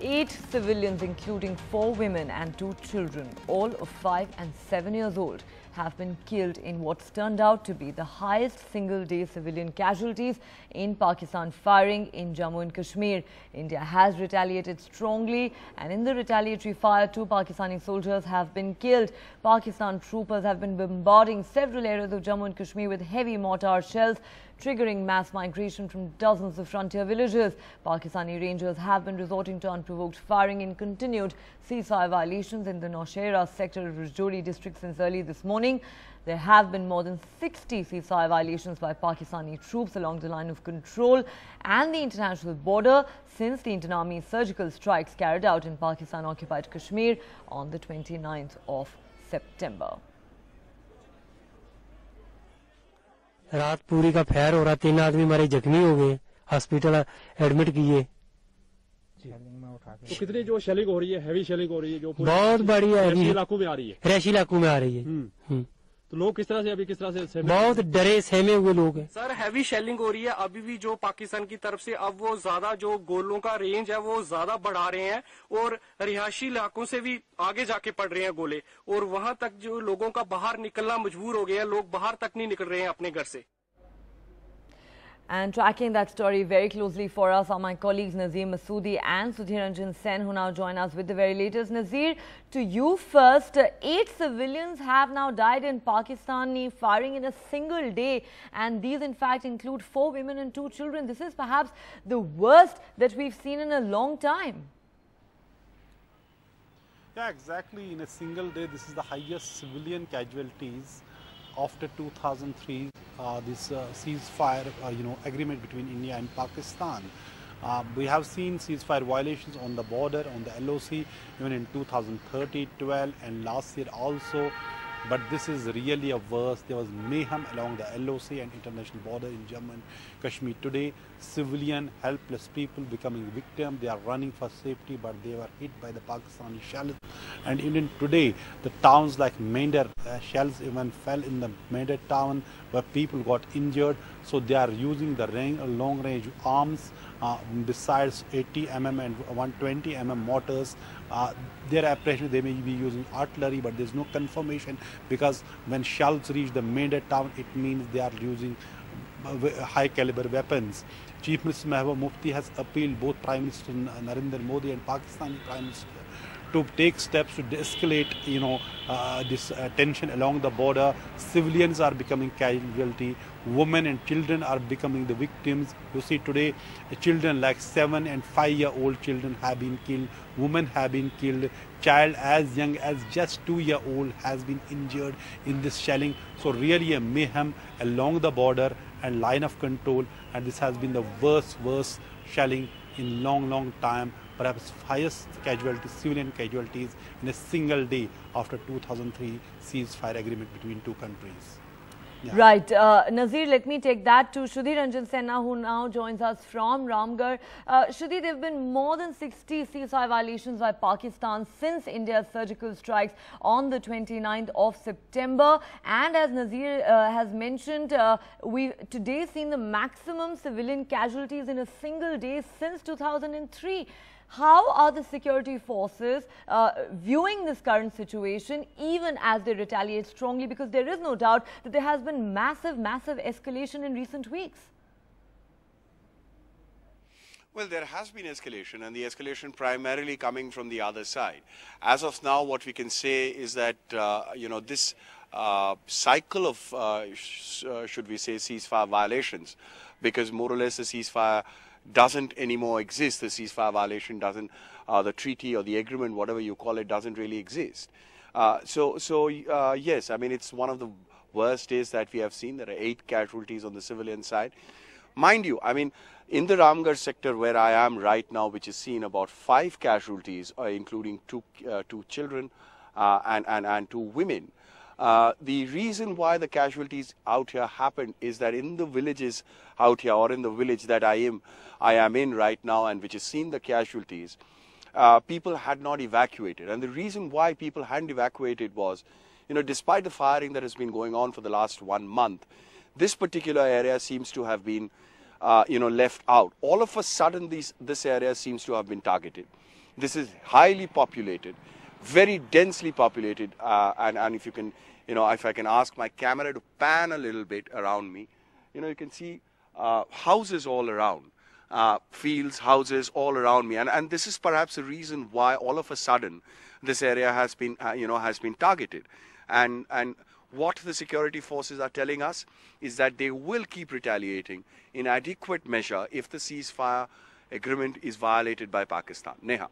8 civilians, including 4 women and 2 children, all of 5 and 7 years old, have been killed in what's turned out to be the highest single-day civilian casualties in Pakistan firing in Jammu and Kashmir. India has retaliated strongly, and in the retaliatory fire, 2 Pakistani soldiers have been killed. Pakistan troopers have been bombarding several areas of Jammu and Kashmir with heavy mortar shells, triggering mass migration from dozens of frontier villages. Pakistani Rangers have been resorting to unprovoked firing in continued ceasefire violations in the Naushera sector of Rajouri district since early this morning. There have been more than 60 ceasefire violations by Pakistani troops along the line of control and the international border since the Indian Army's surgical strikes carried out in Pakistan-occupied Kashmir on the 29th of September. रात पूरी का fire हो रहा, 3 आदमी हमारे जख्मी हो गए, हॉस्पिटल एडमिट किए। तो कितनी जो शेलिंग हो रही है, हैवी शेलिंग हो रही है, जो बहुत बड़ी है, रैशी इलाकों में आ रही है, रैशी इलाकों में आ रही है। तो लोग किस तरह से अभी किस तरह से बहुत डरे सहमे हुए लोग हैं। सर हैवी शेलिंग हो रही है अभी भी जो पाकिस्तान की तरफ से, अब वो ज्यादा जो गोलों का रेंज है वो ज्यादा बढ़ा रहे हैं और रिहायशी इलाकों से भी आगे जाके पड़ रहे हैं गोले, और वहां तक जो लोगों का बाहर निकलना मजबूर हो गया है, लोग बाहर तक नहीं निकल रहे हैं अपने घर से। And tracking that story very closely for us are my colleagues Nazir Masoodi and Sudhir Ranjan Sen, who now join us with the very latest. Nazir, to you first. 8 civilians have now died in Pakistani firing in a single day, and these in fact include 4 women and 2 children. This is perhaps the worst that we've seen in a long time. Yeah, exactly. In a single day, this is the highest civilian casualties after 2003, this ceasefire, agreement between India and Pakistan. We have seen ceasefire violations on the border, on the LOC, even in 2013, 12, and last year also. But this is really a worse. There was mayhem along the LOC and international border in Jammu and Kashmir. Today, civilian, helpless people becoming victims. They are running for safety, but they were hit by the Pakistani shells. And even today, the towns like Mender, shells even fell in the Mender town where people got injured. So they are using the long-range arms besides 80 mm and 120 mm mortars. Their apprehension, they may be using artillery, but there's no confirmation, because when shells reach the Mender town, it means they are using high caliber weapons. Chief Minister Mehbooba Mufti has appealed both Prime Minister Narendra Modi and Pakistani Prime Minister to take steps to de-escalate, this tension along the border. Civilians are becoming casualty. Women and children are becoming the victims. You see today, children like 7 and 5-year-old children have been killed. Women have been killed. Child as young as just 2-year-old has been injured in this shelling. So really a mayhem along the border and line of control. And this has been the worst shelling in long time. Perhaps highest casualties, civilian casualties in a single day after 2003 ceasefire agreement between 2 countries. Yeah. Right. Nazir, let me take that to Sudhir Ranjan Sen, who now joins us from Ramgarh. Sudhir, there have been more than 60 ceasefire violations by Pakistan since India's surgical strikes on the 29th of September. And as Nazir has mentioned, we've today seen the maximum civilian casualties in a single day since 2003. How are the security forces viewing this current situation, even as they retaliate strongly? Because there is no doubt that there has been massive escalation in recent weeks. Well, there has been escalation, and the escalation primarily coming from the other side. As of now, what we can say is that, this cycle of, should we say, ceasefire violations, because more or less the ceasefire doesn't anymore exist. The ceasefire violation doesn't, the treaty or the agreement, whatever you call it, doesn't really exist. Yes, I mean, it's one of the worst days that we have seen. There are 8 casualties on the civilian side. Mind you, I mean, in the Ramgarh sector where I am right now, which is seen about 5 casualties, including two children and 2 women. The reason why the casualties out here happened is that in the villages out here, or in the village that I am in right now, and which has seen the casualties, people had not evacuated. And the reason why people hadn't evacuated was, despite the firing that has been going on for the last 1 month, this particular area seems to have been, left out. All of a sudden, this area seems to have been targeted. This is highly populated, very densely populated, and if you can, if I can ask my camera to pan a little bit around me, you can see houses all around, fields, houses all around me, and this is perhaps the reason why all of a sudden this area has been, has been targeted, and what the security forces are telling us is that they will keep retaliating in adequate measure if the ceasefire agreement is violated by Pakistan. Neha.